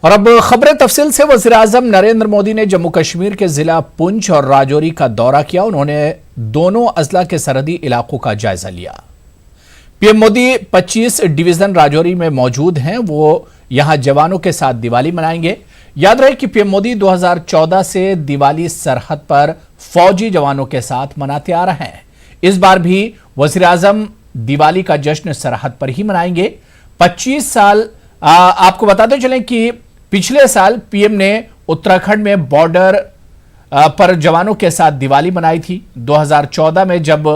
और अब खबरें तफसील से। वज़ीर-ए-आज़म नरेंद्र मोदी ने जम्मू कश्मीर के जिला पुंछ और राजौरी का दौरा किया। उन्होंने दोनों अजला के सरहदी इलाकों का जायजा लिया। पीएम मोदी 25 डिवीजन राजौरी में मौजूद हैं। वो यहां जवानों के साथ दिवाली मनाएंगे। याद रहे कि पीएम मोदी 2014 से दिवाली सरहद पर फौजी जवानों के साथ मनाते आ रहे हैं। इस बार भी वज़ीर-ए-आज़म दिवाली का जश्न सरहद पर ही मनाएंगे। 25 साल आपको बताते चलें कि पिछले साल पीएम ने उत्तराखंड में बॉर्डर पर जवानों के साथ दिवाली मनाई थी। 2014 में जब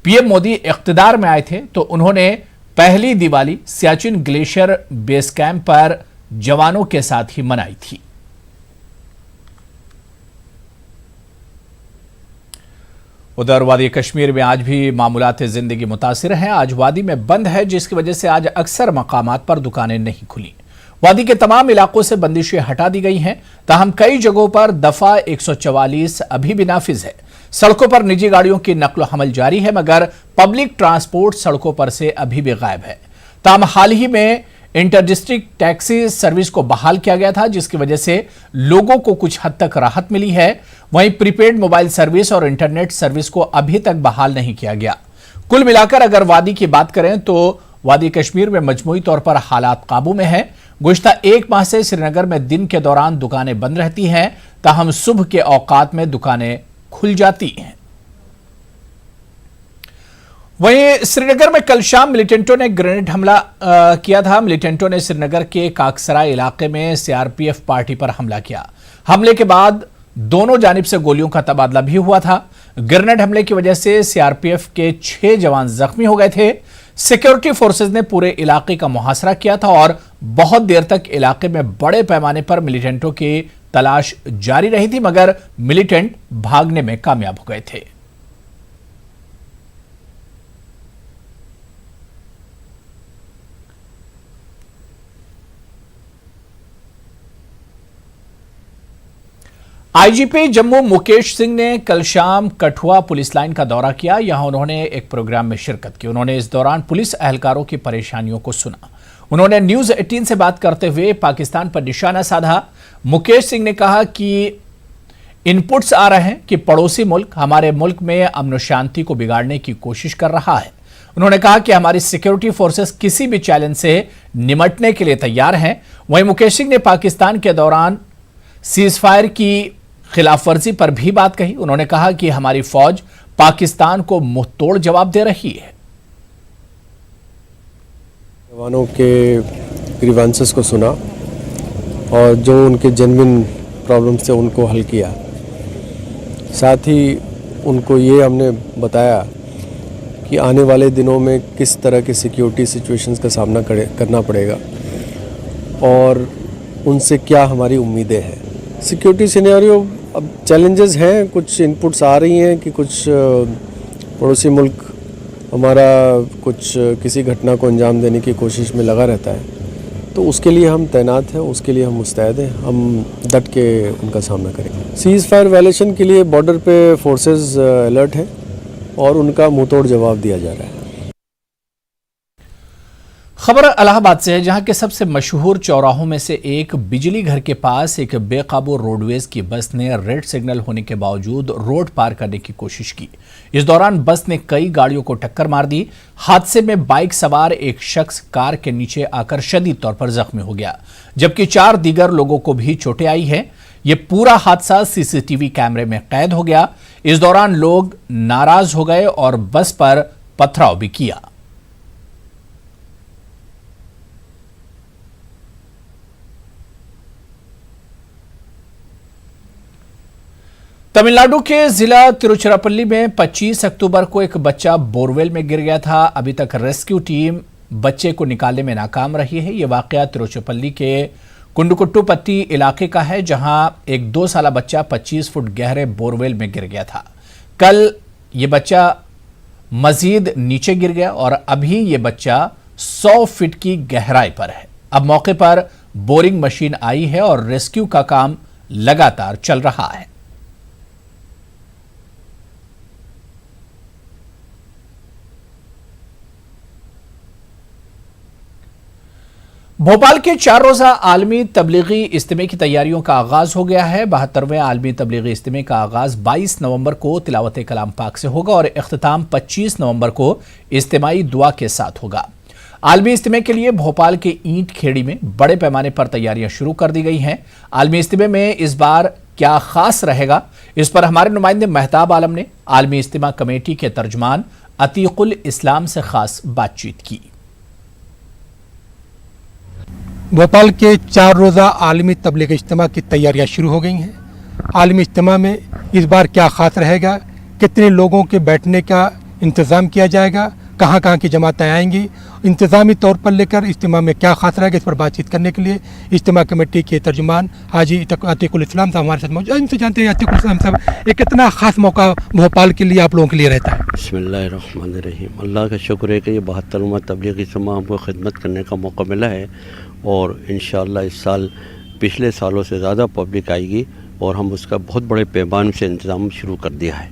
पीएम मोदी इख्तिदार में आए थे तो उन्होंने पहली Diwali Siachen glacier base camp पर जवानों के साथ ही मनाई थी। उधर वादी कश्मीर में आज भी मामूलात जिंदगी मुतासिर हैं। आज वादी में बंद है, जिसकी वजह से आज अक्सर मकामात पर दुकानें नहीं खुली। वादी के तमाम इलाकों से बंदिशें हटा दी गई हैं। ताहम कई जगहों पर दफा 144 अभी भी नाफिज है। सड़कों पर निजी गाड़ियों की नक्ल हमल जारी है, मगर पब्लिक ट्रांसपोर्ट सड़कों पर से अभी भी गायब है। ताहम हाल ही में इंटर डिस्ट्रिक्ट टैक्सी सर्विस को बहाल किया गया था, जिसकी वजह से लोगों को कुछ हद तक राहत मिली है। वहीं प्रीपेड मोबाइल सर्विस और इंटरनेट सर्विस को अभी तक बहाल नहीं किया गया। कुल मिलाकर अगर वादी की बात करें तो वादी कश्मीर में मजमूई तौर पर हालात काबू में है। गुज़िश्ता एक माह से श्रीनगर में दिन के दौरान दुकानें बंद रहती हैं, ताहम सुबह के औकात में दुकानें खुल जाती हैं। वहीं श्रीनगर में कल शाम मिलिटेंटों ने ग्रेनेड हमला किया था। मिलिटेंटों ने श्रीनगर के काकसराय इलाके में सीआरपीएफ पार्टी पर हमला किया। हमले के बाद दोनों जानिब से गोलियों का तबादला भी हुआ था। ग्रेनेड हमले की वजह से सीआरपीएफ के 6 जवान जख्मी हो गए थे। सिक्योरिटी फोर्सेज ने पूरे इलाके का मुहासरा किया था और बहुत देर तक इलाके में बड़े पैमाने पर मिलिटेंटों की तलाश जारी रही थी, मगर मिलिटेंट भागने में कामयाब हो गए थे। आईजीपी जम्मू मुकेश सिंह ने कल शाम कठुआ पुलिस लाइन का दौरा किया। यहां उन्होंने एक प्रोग्राम में शिरकत की। उन्होंने इस दौरान पुलिस एहलकारों की परेशानियों को सुना। उन्होंने न्यूज 18 से बात करते हुए पाकिस्तान पर निशाना साधा। मुकेश सिंह ने कहा कि इनपुट्स आ रहे हैं कि पड़ोसी मुल्क हमारे मुल्क में अमन शांति को बिगाड़ने की कोशिश कर रहा है। उन्होंने कहा कि हमारी सिक्योरिटी फोर्सेस किसी भी चैलेंज से निमटने के लिए तैयार हैं। वहीं मुकेश सिंह ने पाकिस्तान के दौरान सीजफायर की खिलाफ वर्जी पर भी बात कही। उन्होंने कहा कि हमारी फौज पाकिस्तान को मुंहतोड़ जवाब दे रही है। जवानों के ग्रीवेंसेस को सुना और जो उनके जेन्युइन प्रॉब्लम्स थे उनको हल किया। साथ ही उनको ये हमने बताया कि आने वाले दिनों में किस तरह के सिक्योरिटी सिचुएशंस का सामना करना पड़ेगा और उनसे क्या हमारी उम्मीदें हैं। सिक्योरिटी सिनेरियो अब चैलेंजेस हैं, कुछ इनपुट्स आ रही हैं कि कुछ पड़ोसी मुल्क हमारा कुछ किसी घटना को अंजाम देने की कोशिश में लगा रहता है, तो उसके लिए हम तैनात हैं, उसके लिए हम मुस्तैद हैं। हम डट के उनका सामना करेंगे। सीज़ फायर वायलेशन के लिए बॉर्डर पे फोर्सेस अलर्ट हैं और उनका मुंहतोड़ जवाब दिया जा रहा है। खबर इलाहाबाद से है, जहां के सबसे मशहूर चौराहों में से एक बिजली घर के पास एक बेकाबू रोडवेज की बस ने रेड सिग्नल होने के बावजूद रोड पार करने की कोशिश की। इस दौरान बस ने कई गाड़ियों को टक्कर मार दी। हादसे में बाइक सवार एक शख्स कार के नीचे आकर शदीद तौर पर जख्मी हो गया, जबकि 4 दीगर लोगों को भी चोटें आई हैं। यह पूरा हादसा सीसीटीवी कैमरे में कैद हो गया। इस दौरान लोग नाराज हो गए और बस पर पथराव भी किया। तमिलनाडु के जिला तिरुचिरापल्ली में 25 अक्टूबर को एक बच्चा बोरवेल में गिर गया था। अभी तक रेस्क्यू टीम बच्चे को निकालने में नाकाम रही है। यह वाकया तिरुचिरापल्ली के कुंडुकुट्टुपट्टी इलाके का है, जहां एक 2 साला बच्चा 25 फुट गहरे बोरवेल में गिर गया था। कल यह बच्चा मजीद नीचे गिर गया और अभी यह बच्चा 100 फीट की गहराई पर है। अब मौके पर बोरिंग मशीन आई है और रेस्क्यू का काम लगातार चल रहा है। भोपाल के 4 रोजा आलमी तबलीगी इज्तिमे की तैयारियों का आगाज हो गया है। 72वें आलमी तबलीगी इज्तिमे का आगाज 22 नवंबर को तिलावत कलाम पाक से होगा और इख्तिताम 25 नवंबर को इज्तिमाई दुआ के साथ होगा। आलमी इज्तिमे के लिए भोपाल के ईंट खेड़ी में बड़े पैमाने पर तैयारियां शुरू कर दी गई हैं। आलमी इज्तिमे में इस बार क्या खास रहेगा, इस पर हमारे नुमाइंदे महताब आलम ने आलमी इज्तिमा कमेटी के तर्जमान अतीकुल इस्लाम से खास बातचीत की। भोपाल के 4 रोज़ा आलमी तबलीग इज्तिमा की तैयारियां शुरू हो गई हैं। आलमी इज्तिमा में इस बार क्या ख़ास रहेगा, कितने लोगों के बैठने का इंतज़ाम किया जाएगा, कहाँ कहाँ की जमातें आएंगी, इंतज़ामी तौर पर लेकर इज्तिमा में क्या ख़ास रहेगा, इस पर बातचीत करने के लिए इज्तिमा कमेटी के तर्जुमान हाजी अतीकुल इस्लाम साहब हमारे साथ मौजूद। इनसे जानते हैं अतीकुल इस्लाम साहब, ये कितना ख़ास मौका भोपाल के लिए आप लोगों के लिए रहता है? बिस्मिल्लाहिर्रहमानिर्रहीम। अल्लाह का शुक्र है कि ये 72वां तबलीगी इज्तिमा हमको खिदमत करने का मौका मिला है और इंशाअल्लाह इस साल पिछले सालों से ज़्यादा पब्लिक आएगी और हम उसका बहुत बड़े पैमाने से इंतज़ाम शुरू कर दिया है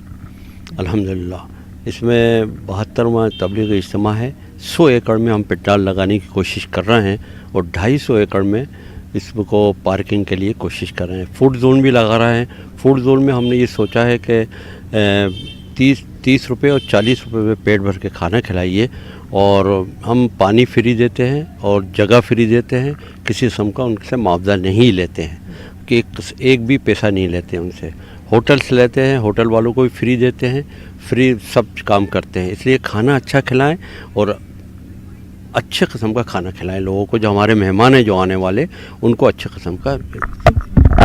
अल्हम्दुलिल्लाह। इसमें 72वां तबलीगी इज्तिमा है। 100 एकड़ में हम पेट्रोल लगाने की कोशिश कर रहे हैं और 250 एकड़ में इसको पार्किंग के लिए कोशिश कर रहे हैं। फूड जोन भी लगा रहे हैं। फूड जोन में हमने ये सोचा है कि 30 रुपये और 40 रुपये में पेट भर के खाना खिलाइए और हम पानी फ्री देते हैं और जगह फ्री देते हैं। किसी किस्म का उनसे मुआवजा नहीं लेते हैं कि एक भी पैसा नहीं लेते हैं उनसे। होटल्स लेते हैं, होटल वालों को भी फ्री देते हैं, फ्री सब काम करते हैं। इसलिए खाना अच्छा खिलाएं और अच्छे किस्म का खाना खिलाएं लोगों को। जो हमारे मेहमान हैं जो आने वाले, उनको अच्छे किस्म का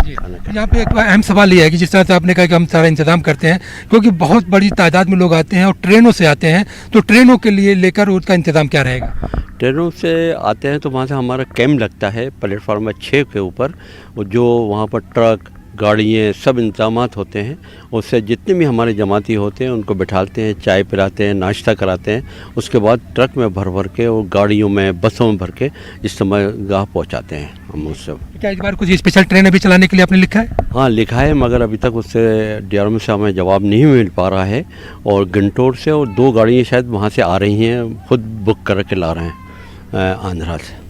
यहाँ पे एक अहम सवाल ये है कि जिस तरह से आपने कहा कि हम सारा इंतजाम करते हैं, क्योंकि बहुत बड़ी तादाद में लोग आते हैं और ट्रेनों से आते हैं, तो ट्रेनों के लिए लेकर उसका इंतजाम क्या रहेगा? ट्रेनों से आते हैं तो वहाँ से हमारा कैंप लगता है प्लेटफार्म 6 के ऊपर, जो वहाँ पर ट्रक गाड़ियाँ सब इंतजामात होते हैं। उससे जितने भी हमारे जमाती होते हैं उनको बिठाते हैं, चाय पिलाते हैं, नाश्ता कराते हैं। उसके बाद ट्रक में भर भर के और गाड़ियों में बसों में भर के इज्तिमा गाह पहुँचाते हैं हम उससे। क्या इस बार कुछ स्पेशल ट्रेन अभी चलाने के लिए आपने लिखा है? हाँ लिखा है, मगर अभी तक उससे DRM से हमें जवाब नहीं मिल पा रहा है। और गंटोर से और 2 गाड़ियाँ शायद वहाँ से आ रही हैं, खुद बुक करके ला रहे हैं आंध्रा से।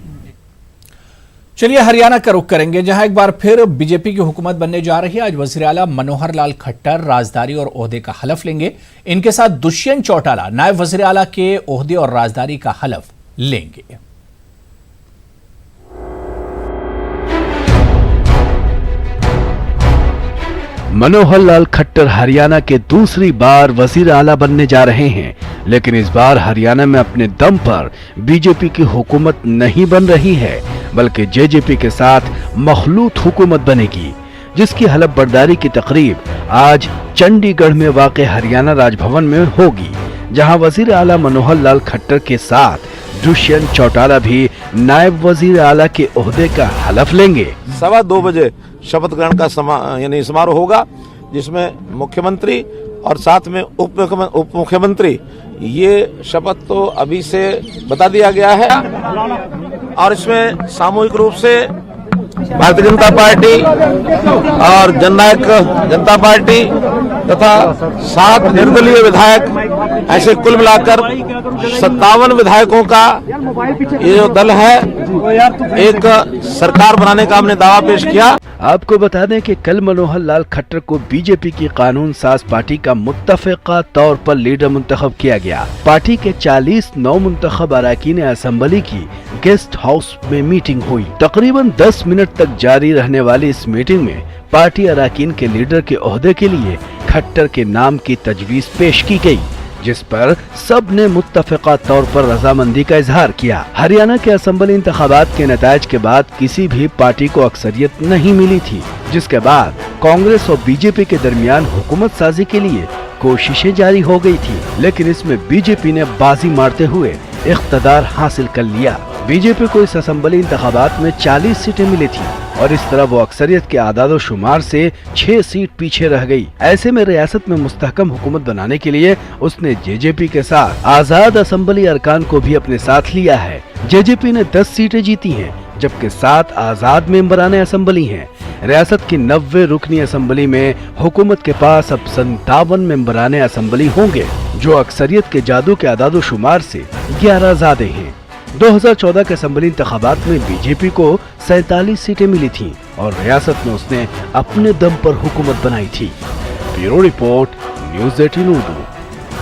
चलिए हरियाणा का रुख करेंगे, जहां एक बार फिर बीजेपी की हुकूमत बनने जा रही है। आज वज़ीर आला मनोहर लाल खट्टर राजदारी और ओहदे का हलफ लेंगे। इनके साथ दुष्यंत चौटाला नायब वज़ीर आला के ओहदे और राजदारी का हलफ लेंगे। मनोहर लाल खट्टर हरियाणा के दूसरी बार वजीर आला बनने जा रहे हैं, लेकिन इस बार हरियाणा में अपने दम पर बीजेपी की हुकूमत नहीं बन रही है, बल्कि जेजेपी के साथ मखलूत हुकूमत बनेगी, जिसकी हलफ बर्दारी की तकरीब आज चंडीगढ़ में वाक़े हरियाणा राजभवन में होगी, जहां वजीर आला मनोहर लाल खट्टर के साथ दुष्यंत चौटाला भी नायब वजीर आला के ओहदे का हलफ लेंगे। 2:15 बजे शपथ ग्रहण का यानी समारोह होगा, जिसमें मुख्यमंत्री और साथ में उप मुख्यमंत्री, ये शपथ तो अभी से बता दिया गया है और इसमें सामूहिक रूप से भारतीय जनता पार्टी और जननायक जनता पार्टी तथा 7 निर्दलीय विधायक, ऐसे कुल मिलाकर 57 विधायकों का ये जो दल है, एक सरकार बनाने का हमने दावा पेश किया। आपको बता दें कि कल मनोहर लाल खट्टर को बीजेपी की कानून साज पार्टी का मुत्तफ़िक़ा तौर पर लीडर मुंतखब किया गया। पार्टी के 40 नौ मुंतखब अरकान असेंबली की गेस्ट हाउस में मीटिंग हुई। तकरीबन 10 मिनट तक जारी रहने वाली इस मीटिंग में पार्टी अरकान के लीडर के ओहदे के लिए खट्टर के नाम की तजवीज़ पेश की गई, जिस पर सब ने मुत्तफ़िक़ा तौर पर रजामंदी का इजहार किया। हरियाणा के असेंबली इंतखाबात के नतायज के बाद किसी भी पार्टी को अक्सरियत नहीं मिली थी, जिसके बाद कांग्रेस और बीजेपी के दरमियान हुकूमत साजी के लिए कोशिशें जारी हो गई थी, लेकिन इसमें बीजेपी ने बाजी मारते हुए इख्तदार हासिल कर लिया। बीजेपी को इस असेंबली इंतखाबात में 40 सीटें मिली थी और इस तरह वो अक्सरियत के आदादो शुमार से 6 सीट पीछे रह गई। ऐसे में रियासत में मुस्तहकम हुकूमत बनाने के लिए उसने जेजेपी के साथ आजाद असेंबली अरकान को भी अपने साथ लिया है। जेजेपी ने 10 सीटें जीती हैं, जबकि 7 आजाद मेंबरान असेंबली हैं। रियासत की 90 रुकनी असेंबली में हुकूमत के पास अब 57 मेंबरान असेंबली होंगे, जो अक्सरियत के जादू के आदादो शुमार से 11 ज़्यादा हैं। 2014 के असेंबली इंतखाबात में बीजेपी को 47 सीटें मिली थीं और रियासत में उसने अपने दम पर हुकूमत बनाई थी। Bureau report, news 18 Urdu.